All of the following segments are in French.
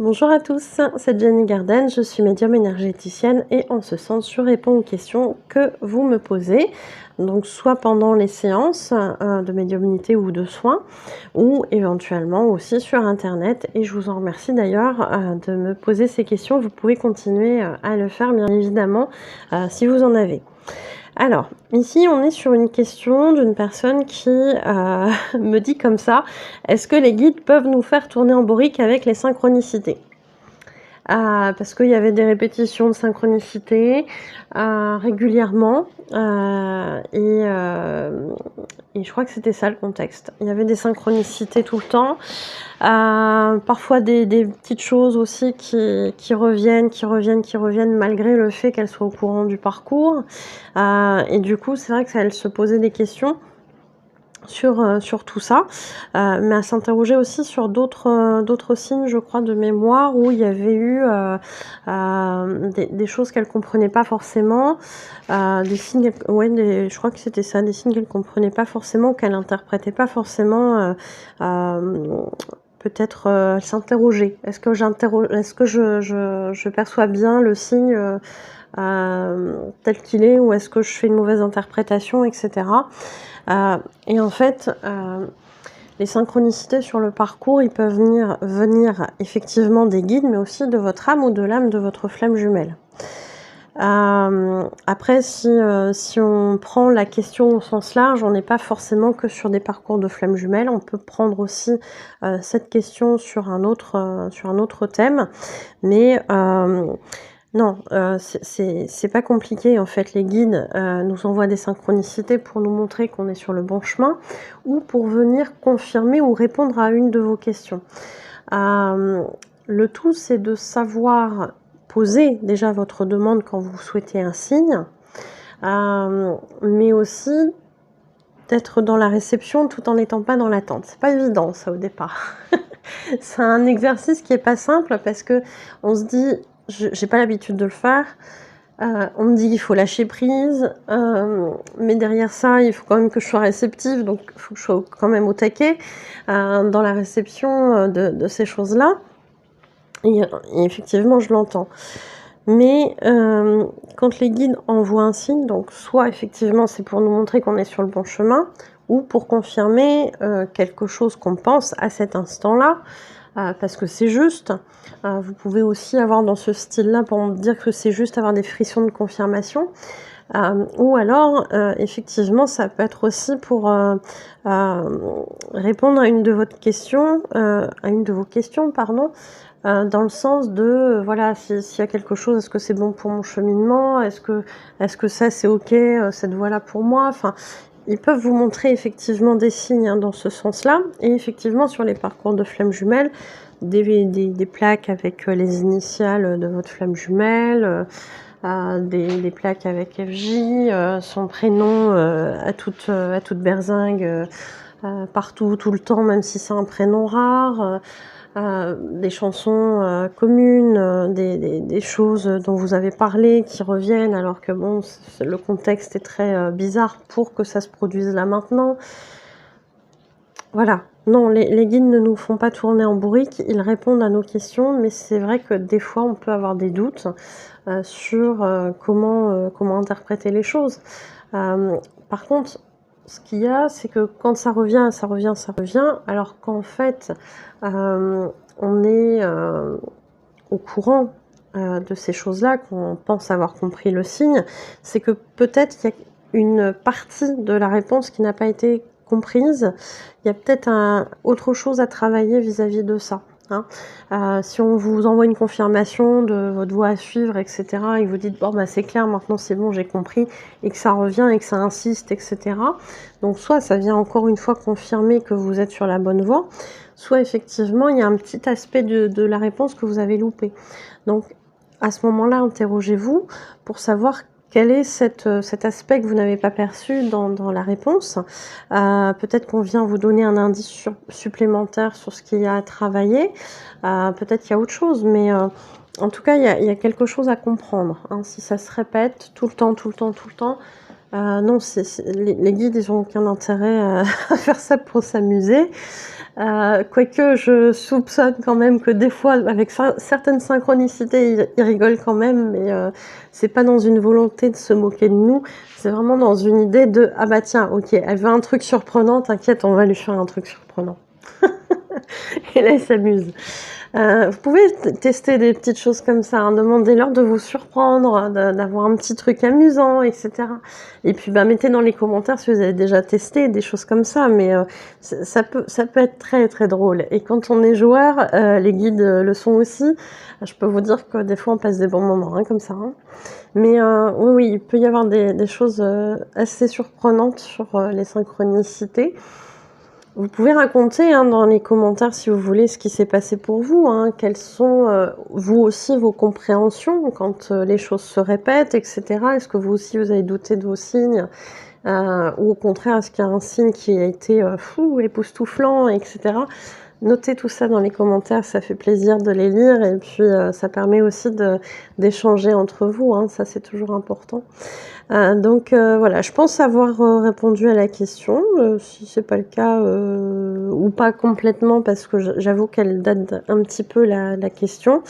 Bonjour à tous, c'est Jenny Garden, je suis médium énergéticienne et en ce sens, je réponds aux questions que vous me posez. Donc soit pendant les séances de médiumnité ou de soins, ou éventuellement aussi sur internet. Et je vous en remercie d'ailleurs de me poser ces questions. Vous pouvez continuer à le faire bien évidemment si vous en avez. Alors, ici, on est sur une question d'une personne qui me dit comme ça: est-ce que les guides peuvent nous faire tourner en bourrique avec les synchronicités? Parce qu'il y avait des répétitions de synchronicité régulièrement et je crois que c'était ça le contexte. Il y avait des synchronicités tout le temps, parfois des petites choses aussi qui reviennent malgré le fait qu'elle soit au courant du parcours. Et du coup, c'est vrai qu'elle se posait des questions sur tout ça, mais à s'interroger aussi sur d'autres signes, je crois, de mémoire où il y avait eu des choses qu'elle comprenait pas forcément, des signes, ouais, je crois que c'était ça, des signes qu'elle comprenait pas forcément, qu'elle interprétait pas forcément. Peut-être elle s'interrogeait. Est-ce que je perçois bien le signe tel qu'il est, ou est-ce que je fais une mauvaise interprétation, etc. Et en fait, les synchronicités sur le parcours, ils peuvent venir effectivement des guides, mais aussi de votre âme ou de l'âme de votre flamme jumelle. Après, si on prend la question au sens large, on n'est pas forcément que sur des parcours de flamme jumelle. On peut prendre aussi cette question sur un autre thème, mais non, c'est pas compliqué en fait. Les guides nous envoient des synchronicités pour nous montrer qu'on est sur le bon chemin, ou pour venir confirmer ou répondre à une de vos questions. Le tout, c'est de savoir poser déjà votre demande quand vous souhaitez un signe, mais aussi d'être dans la réception tout en n'étant pas dans l'attente. C'est pas évident ça au départ. C'est un exercice qui est pas simple parce que on se dit: j'ai pas l'habitude de le faire. On me dit qu'il faut lâcher prise, mais derrière ça, il faut quand même que je sois réceptive, donc il faut que je sois quand même au taquet dans la réception de ces choses-là. Et effectivement, je l'entends. Mais quand les guides envoient un signe, donc soit effectivement c'est pour nous montrer qu'on est sur le bon chemin, ou pour confirmer quelque chose qu'on pense à cet instant-là, parce que c'est juste. Vous pouvez aussi avoir dans ce style-là, pour me dire que c'est juste, avoir des frissons de confirmation. Ou alors, effectivement, ça peut être aussi pour répondre à une de vos questions, pardon, dans le sens de, voilà, s'il y a quelque chose, est-ce que c'est bon pour mon cheminement? Est-ce que ça, c'est OK, cette voie-là pour moi? Enfin, ils peuvent vous montrer effectivement des signes, hein, dans ce sens-là. Et effectivement, sur les parcours de flamme jumelle, des plaques avec les initiales de votre flamme jumelle, des plaques avec FJ, son prénom à toute berzingue, partout, tout le temps, même si c'est un prénom rare, des chansons communes, des choses dont vous avez parlé qui reviennent, alors que bon, le contexte est très bizarre pour que ça se produise là maintenant. Voilà. Non, les guides ne nous font pas tourner en bourrique, ils répondent à nos questions, mais c'est vrai que des fois on peut avoir des doutes sur comment interpréter les choses. Par contre, ce qu'il y a, c'est que quand ça revient, alors qu'en fait on est au courant de ces choses-là, qu'on pense avoir compris le signe, c'est que peut-être il y a une partie de la réponse qui n'a pas été comprise. Il y a peut-être autre chose à travailler vis-à-vis de ça, hein. Si on vous envoie une confirmation de votre voie à suivre, etc., et que vous dites: bon, bah, c'est clair, maintenant c'est bon, j'ai compris, et que ça revient et que ça insiste, etc. Donc soit ça vient encore une fois confirmer que vous êtes sur la bonne voie, soit effectivement il y a un petit aspect de la réponse que vous avez loupé. Donc à ce moment-là, interrogez-vous pour savoir quel est cet aspect que vous n'avez pas perçu dans la réponse. Peut-être qu'on vient vous donner un indice supplémentaire sur ce qu'il y a à travailler. Peut-être qu'il y a autre chose, mais en tout cas, il y a quelque chose à comprendre, hein. Si ça se répète tout le temps, Non, les guides, ils ont aucun intérêt à à faire ça pour s'amuser. Quoique je soupçonne quand même que des fois, avec certaines synchronicités, ils rigolent quand même, mais c'est pas dans une volonté de se moquer de nous, c'est vraiment dans une idée de: «Ah bah tiens, OK, elle veut un truc surprenant, t'inquiète, on va lui faire un truc surprenant». Et là, ils s'amusent. Vous pouvez tester des petites choses comme ça, hein. Demandez-leur de vous surprendre, d'avoir un petit truc amusant, et cetera. Et puis, bah, mettez dans les commentaires si vous avez déjà testé des choses comme ça, mais ça peut être très, très drôle. Et quand on est joueur, les guides le sont aussi. Je peux vous dire que des fois, on passe des bons moments, hein, comme ça, hein. Mais oui, oui, il peut y avoir des choses assez surprenantes sur les synchronicités. Vous pouvez raconter, hein, dans les commentaires, si vous voulez, ce qui s'est passé pour vous, hein. Quelles sont, vous aussi, vos compréhensions quand les choses se répètent, et cetera? Est-ce que vous aussi, vous avez douté de vos signes? Ou au contraire, est-ce qu'il y a un signe qui a été fou, époustouflant, et cetera? Notez tout ça dans les commentaires, ça fait plaisir de les lire, et puis ça permet aussi d'échanger entre vous, hein, ça c'est toujours important. Donc voilà, je pense avoir répondu à la question. Si c'est pas le cas, ou pas complètement, parce que j'avoue qu'elle date un petit peu, la question.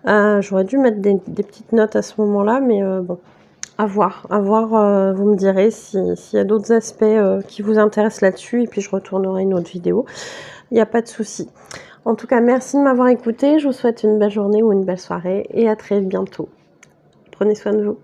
J'aurais dû mettre des petites notes à ce moment-là, mais bon, à voir, vous me direz s'il y a d'autres aspects qui vous intéressent là-dessus, et puis je retournerai une autre vidéo. Il n'y a pas de souci. En tout cas, merci de m'avoir écoutée. Je vous souhaite une belle journée ou une belle soirée, et à très bientôt. Prenez soin de vous.